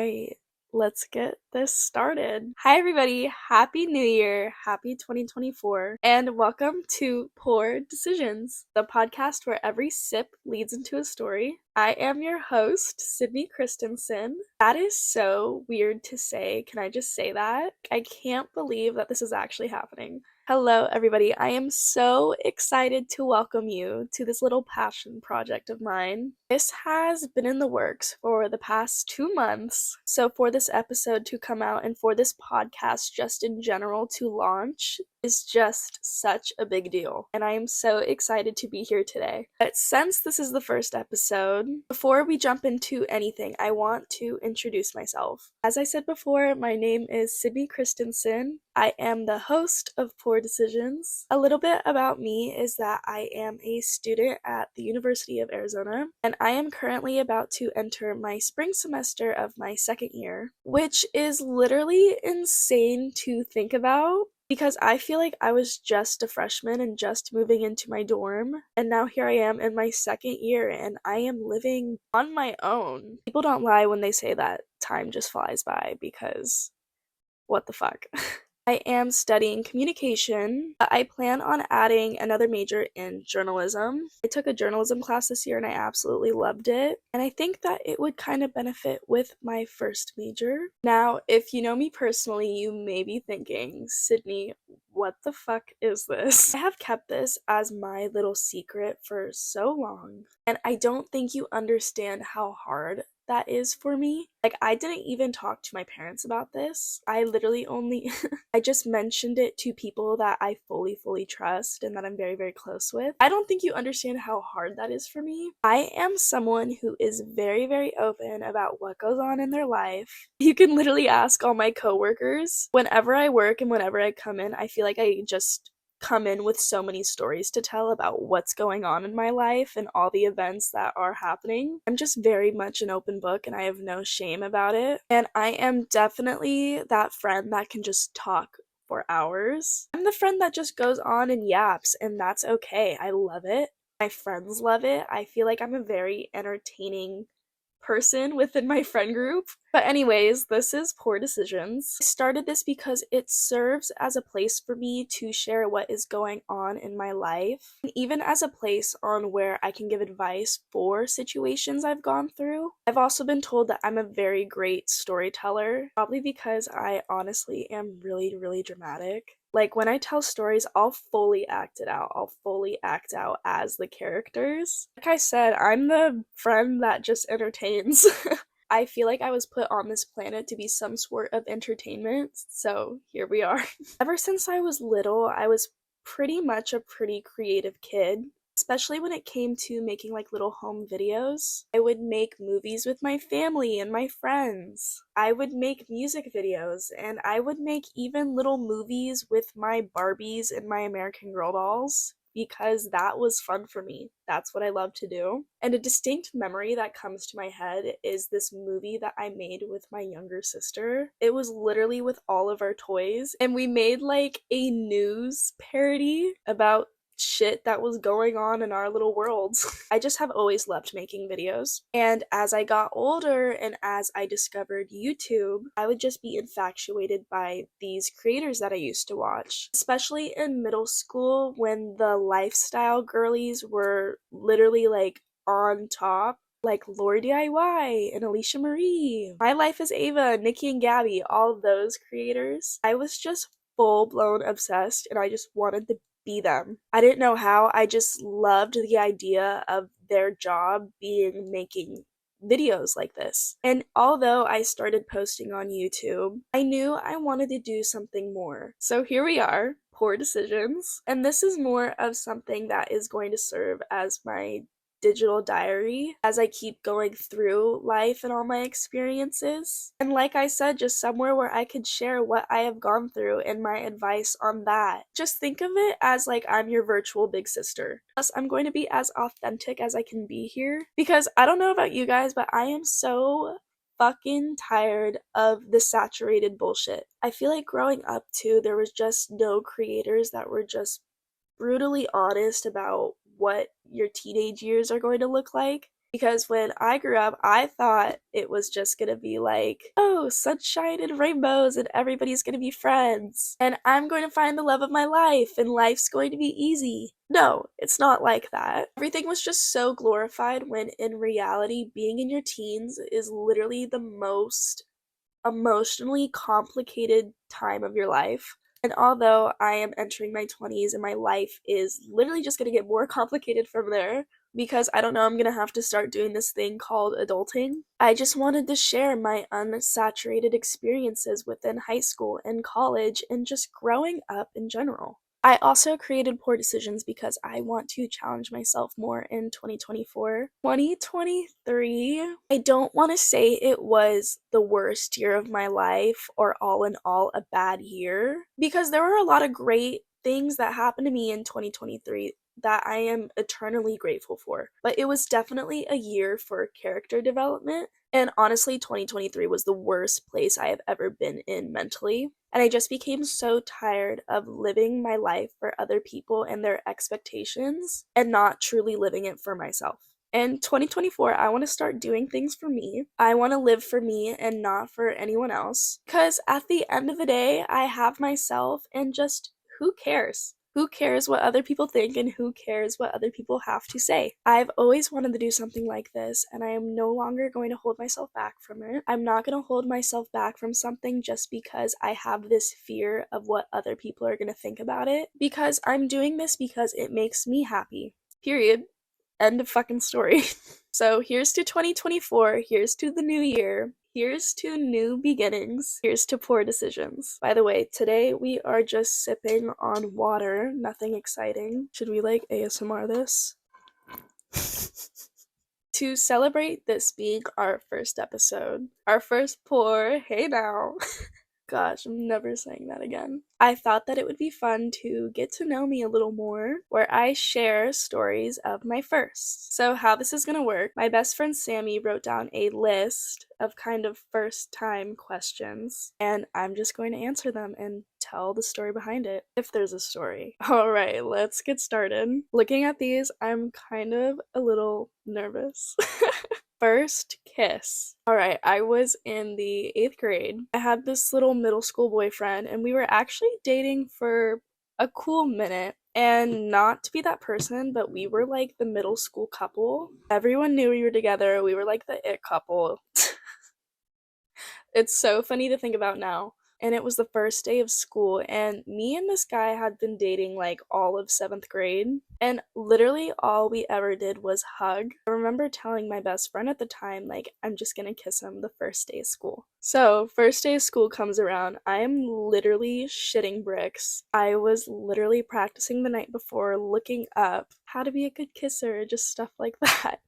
right, let's get this started. Hi, everybody. Happy New Year. Happy 2024. And welcome to Poor Decisions, the podcast where every sip leads into a story. I am your host, Sydney Christensen. That is so weird to say. Can I just say that? I can't believe that this is actually happening. Hello, everybody. I am so excited to welcome you to this little passion project of mine. This has been in the works for the past 2 months. So, for this episode to come out and for this podcast, just in general, to launch is just such a big deal. And I am so excited to be here today. But since this is the first episode, before we jump into anything, I want to introduce myself. As I said before, my name is Sydney Christensen. I am the host of Poor Decisions. A little bit about me is that I am a student at the University of Arizona, and I am currently about to enter my spring semester of my second year, which is literally insane to think about. Because I feel like I was just a freshman and just moving into my dorm, and now here I am in my second year and I am living on my own. People don't lie when they say that time just flies by because what the fuck? I am studying communication. I plan on adding another major in journalism. I took a journalism class this year and I absolutely loved it. And I think that it would kind of benefit with my first major. Now, if you know me personally, you may be thinking, Sydney, what the fuck is this? I have kept this as my little secret for so long. And I don't think you understand how hard that is for me. Like, I didn't even talk to my parents about this. I literally only I just mentioned it to people that I fully trust and that I'm very close with. I don't think you understand how hard that is for me. I am someone who is very open about what goes on in their life. You can literally ask all my coworkers. Whenever I work and whenever I come in, I feel like I just come in with so many stories to tell about what's going on in my life and all the events that are happening. I'm just very much an open book and I have no shame about it. And I am definitely that friend that can just talk for hours. I'm the friend that just goes on and yaps, and that's okay. I love it. My friends love it. I feel like I'm a very entertaining person within my friend group. But anyways, this is Poor Decisions. I started this because it serves as a place for me to share what is going on in my life, and even as a place on where I can give advice for situations I've gone through. I've also been told that I'm a very great storyteller, probably because I honestly am really dramatic. Like, when I tell stories, I'll fully act it out. I'll fully act out as the characters. Like I said, I'm the friend that just entertains. I feel like I was put on this planet to be some sort of entertainment, so here we are. Ever since I was little, I was pretty much a pretty creative kid. Especially when it came to making like little home videos. I would make movies with my family and my friends. I would make music videos, and I would make even little movies with my Barbies and my American Girl dolls because that was fun for me. That's what I love to do. And a distinct memory that comes to my head is this movie that I made with my younger sister. It was literally with all of our toys, and we made like a news parody about shit that was going on in our little worlds. I just have always loved making videos. And as I got older and as I discovered YouTube, I would just be infatuated by these creators that I used to watch. Especially in middle school when the lifestyle girlies were literally like on top. Like Lori DIY and Alicia Marie, My Life as Ava, Nikki and Gabby, all of those creators. I was just full-blown obsessed and I just wanted to be them. I didn't know how. I just loved the idea of their job being making videos like this. And although I started posting on YouTube, I knew I wanted to do something more. So here we are, Poor Decisions. And this is more of something that is going to serve as my digital diary as I keep going through life and all my experiences. And like I said, just somewhere where I could share what I have gone through and my advice on that. Just think of it as like I'm your virtual big sister. Plus, I'm going to be as authentic as I can be here because I don't know about you guys, but I am so fucking tired of the saturated bullshit. I feel like growing up too, there was just no creators that were just brutally honest about what your teenage years are going to look like. Because when I grew up, I thought it was just gonna be like, oh, sunshine and rainbows, and everybody's gonna be friends, and I'm going to find the love of my life, and life's going to be easy. No, it's not like that. Everything was just so glorified when in reality, being in your teens is literally the most emotionally complicated time of your life. And although I am entering my 20s and my life is literally just going to get more complicated from there, because I don't know, I'm going to have to start doing this thing called adulting. I just wanted to share my unsaturated experiences within high school and college and just growing up in general. I also created Poor Decisions because I want to challenge myself more in 2024. 2023, I don't want to say it was the worst year of my life or all in all a bad year, because there were a lot of great things that happened to me in 2023 that I am eternally grateful for. But it was definitely a year for character development. And honestly, 2023 was the worst place I have ever been in mentally. And I just became so tired of living my life for other people and their expectations and not truly living it for myself. In 2024, I want to start doing things for me. I want to live for me and not for anyone else. Because at the end of the day, I have myself, and just who cares? Who cares what other people think, and who cares what other people have to say? I've always wanted to do something like this, and I am no longer going to hold myself back from it. I'm not going to hold myself back from something just because I have this fear of what other people are going to think about it, because I'm doing this because it makes me happy. Period. End of fucking story. So here's to 2024, here's to the new year, here's to new beginnings, here's to Poor Decisions. By the way, today we are just sipping on water, nothing exciting. Should we like ASMR this? To celebrate this being our first episode, our first pour, hey now. Gosh, I'm never saying that again. I thought that it would be fun to get to know me a little more, where I share stories of my firsts. So how this is gonna work, my best friend Sammy wrote down a list of kind of first time questions, and I'm just going to answer them and tell the story behind it, if there's a story. Alright, let's get started. Looking at these, I'm kind of a little nervous. First kiss. Alright, I was in the 8th grade. I had this little middle school boyfriend, and we were actually dating for a cool minute. And not to be that person, but we were like the middle school couple. Everyone knew we were together. We were like the it couple. It's so funny to think about now. And it was the first day of school, and me and this guy had been dating like all of 7th grade, and literally all we ever did was hug. I remember telling my best friend at the time, like, I'm just gonna kiss him the first day of school. So, first day of school comes around, I am literally shitting bricks. I was literally practicing the night before, looking up how to be a good kisser, just stuff like that.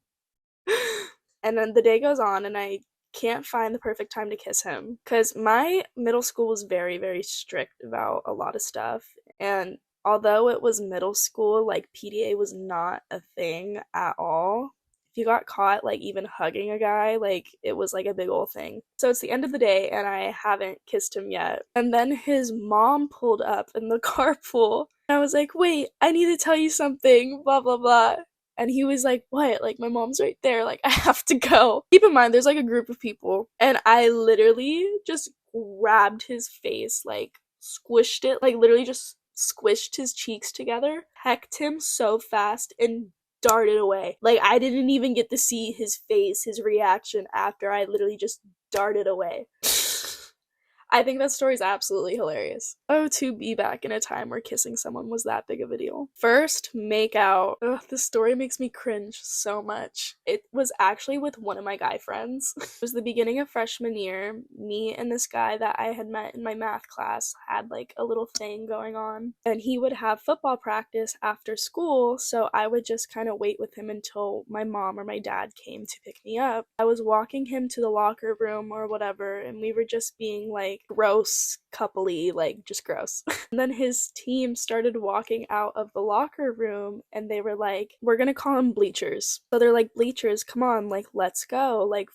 And then the day goes on, and I can't find the perfect time to kiss him, because my middle school was very, very strict about a lot of stuff. And although it was middle school, like PDA was not a thing at all. If you got caught like even hugging a guy, like it was like a big old thing. So it's the end of the day, and I haven't kissed him yet. And then his mom pulled up in the carpool. And I was like, wait, I need to tell you something, blah blah blah. And he was like, what? Like, my mom's right there. Like, I have to go. Keep in mind, there's like a group of people. And I literally just grabbed his face, like, squished it, like, literally just squished his cheeks together, pecked him so fast, and darted away. Like, I didn't even get to see his face, his reaction after I literally just darted away. I think that story's absolutely hilarious. Oh, to be back in a time where kissing someone was that big of a deal. First, make out. Ugh, this story makes me cringe so much. It was actually with one of my guy friends. It was the beginning of freshman year. Me and this guy that I had met in my math class had like a little thing going on. And he would have football practice after school, so I would just kind of wait with him until my mom or my dad came to pick me up. I was walking him to the locker room or whatever, and we were just being like gross coupley, like just gross. And then his team started walking out of the locker room, and they were like, we're gonna call them bleachers. So they're like, bleachers, come on, like let's go, like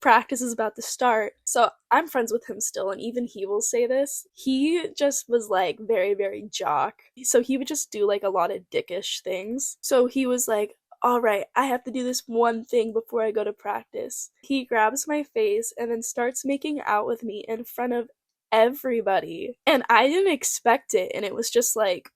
practice is about to start. So I'm friends with him still, and even he will say this. He just was like very, very jock. So he would just do like a lot of dickish things. So he was like, all right, I have to do this one thing before I go to practice. He grabs my face and then starts making out with me in front of everybody. And I didn't expect it. And it was just like,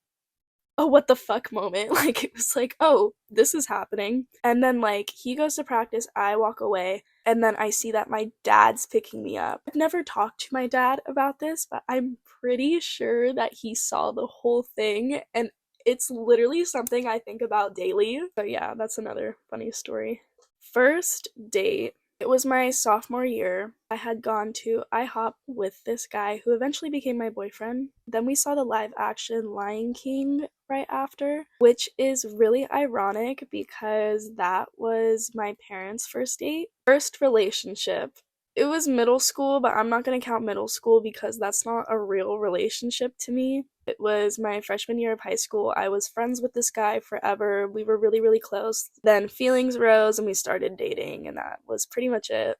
oh, what the fuck moment. Like, it was like, oh, this is happening. And then, like, he goes to practice, I walk away, and then I see that my dad's picking me up. I've never talked to my dad about this, but I'm pretty sure that he saw the whole thing, and it's literally something I think about daily. But yeah, that's another funny story. First date. It was my sophomore year. I had gone to IHOP with this guy who eventually became my boyfriend. Then we saw the live action Lion King right after, which is really ironic because that was my parents' first date. First relationship. It was middle school, but I'm not going to count middle school because that's not a real relationship to me. It was my freshman year of high school. I was friends with this guy forever. We were really, really close. Then feelings rose and we started dating, and that was pretty much it.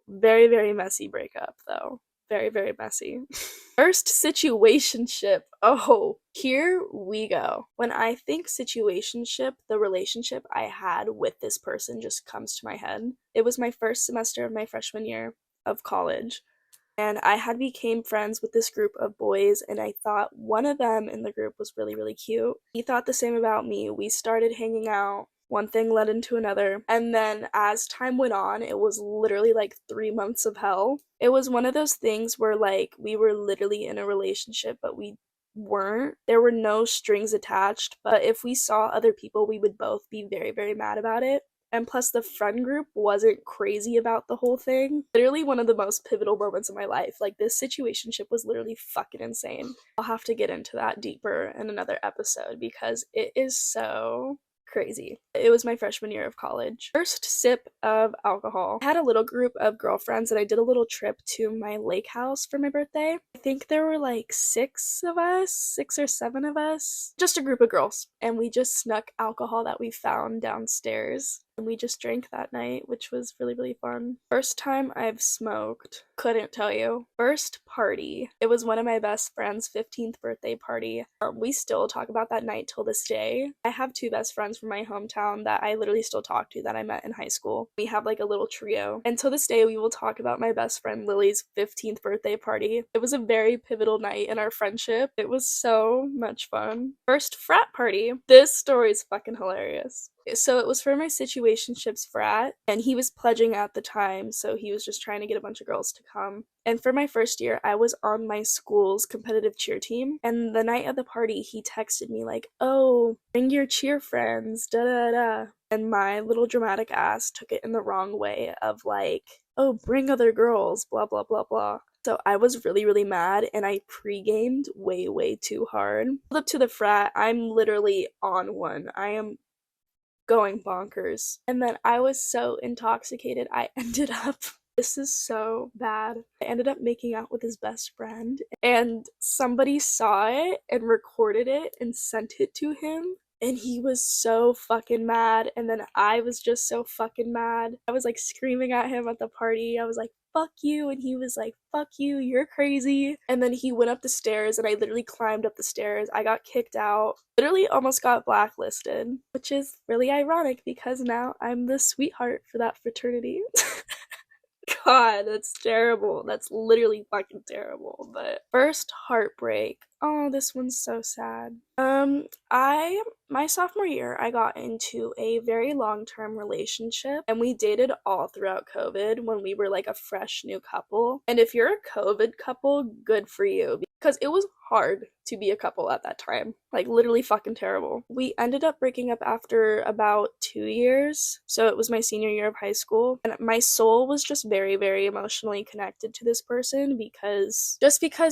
Very, very messy breakup, though. Very, very messy. First situationship. Oh, here we go. When I think situationship, the relationship I had with this person just comes to my head. It was my first semester of my freshman year of college, and I had became friends with this group of boys, and I thought one of them in the group was really, really cute. He thought the same about me. We started hanging out. One thing led into another. And then as time went on, it was literally like 3 months of hell. It was one of those things where like we were literally in a relationship, but we weren't. There were no strings attached, but if we saw other people, we would both be very, very mad about it. And plus, the friend group wasn't crazy about the whole thing. Literally one of the most pivotal moments of my life. Like, this situationship was literally fucking insane. I'll have to get into that deeper in another episode because it is so crazy. It was my freshman year of college. First sip of alcohol. I had a little group of girlfriends and I did a little trip to my lake house for my birthday. I think there were like 6 of us, 6 or 7 of us, just a group of girls. And we just snuck alcohol that we found downstairs. And we just drank that night, which was really, really fun. First time I've smoked. Couldn't tell you. First party. It was one of my best friend's 15th birthday party. We still talk about that night till this day. I have 2 best friends from my hometown that I literally still talk to that I met in high school. We have like a little trio. And till this day, we will talk about my best friend Lily's 15th birthday party. It was a very pivotal night in our friendship. It was so much fun. First frat party. This story is fucking hilarious. So it was for my situationships frat, and he was pledging at the time, so he was just trying to get a bunch of girls to come. And for my first year, I was on my school's competitive cheer team, and the night of the party, he texted me like, oh, bring your cheer friends, da da da. And my little dramatic ass took it in the wrong way of like, oh, bring other girls, blah blah blah blah. So I was really, really mad, and I pre-gamed way, way too hard. Up to the frat, I'm literally on one. I am going bonkers. And then I was so intoxicated, I ended up, this is so bad. I ended up making out with his best friend, and somebody saw it and recorded it and sent it to him. And he was so fucking mad, and then I was just so fucking mad. I was like screaming at him at the party. I was like, fuck you, and he was like, fuck you, you're crazy. And then he went up the stairs, and I literally climbed up the stairs. I got kicked out, literally almost got blacklisted, which is really ironic because now I'm the sweetheart for that fraternity. God, that's terrible. That's literally fucking terrible. But first heartbreak. Oh, this one's so sad. My sophomore year, I got into a very long-term relationship, and we dated all throughout COVID when we were like a fresh new couple. And if you're a COVID couple, good for you, because it was hard to be a couple at that time. Like, literally fucking terrible. We ended up breaking up after about 2 years, so it was my senior year of high school, and my soul was just very, very emotionally connected to this person because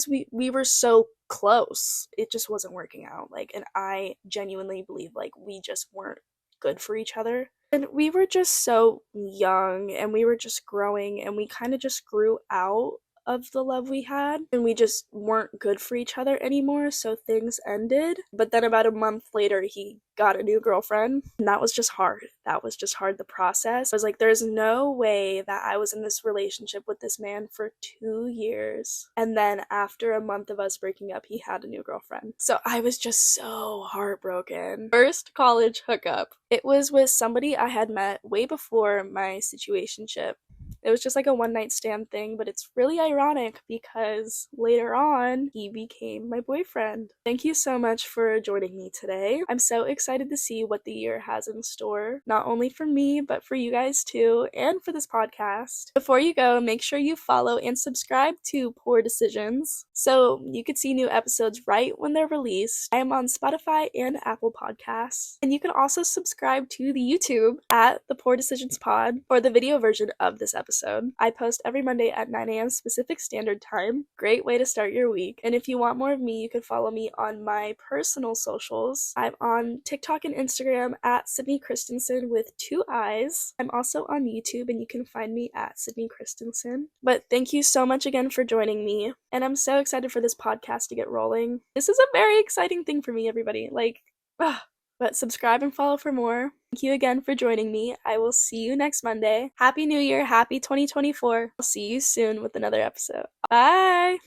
we were so close, it just wasn't working out. Like, and I genuinely believe like we just weren't good for each other, and we were just so young, and we were just growing, and we kind of just grew out of the love we had, and we just weren't good for each other anymore, so things ended. But then about a month later, he got a new girlfriend, and that was just hard. The process. I was like, there's no way that I was in this relationship with this man for 2 years, and then after a month of us breaking up, he had a new girlfriend. So I was just so heartbroken. First college hookup. It was with somebody I had met way before my situationship. It was just like a one night stand thing, but it's really ironic because later on, he became my boyfriend. Thank you so much for joining me today. I'm so excited to see what the year has in store, not only for me, but for you guys too, and for this podcast. Before you go, make sure you follow and subscribe to Poor Decisions so you can see new episodes right when they're released. I am on Spotify and Apple Podcasts, and you can also subscribe to the YouTube at the Poor Decisions Pod for the video version of this episode. I post every Monday at 9 a.m. Pacific Standard Time. Great way to start your week. And if you want more of me, you can follow me on my personal socials. I'm on TikTok and Instagram at Sydney Christensen with 2 eyes. I'm also on YouTube, and you can find me at Sydney Christensen. But thank you so much again for joining me, and I'm so excited for this podcast to get rolling. This is a very exciting thing for me, everybody. But subscribe and follow for more. Thank you again for joining me. I will see you next Monday. Happy New Year. Happy 2024. I'll see you soon with another episode. Bye.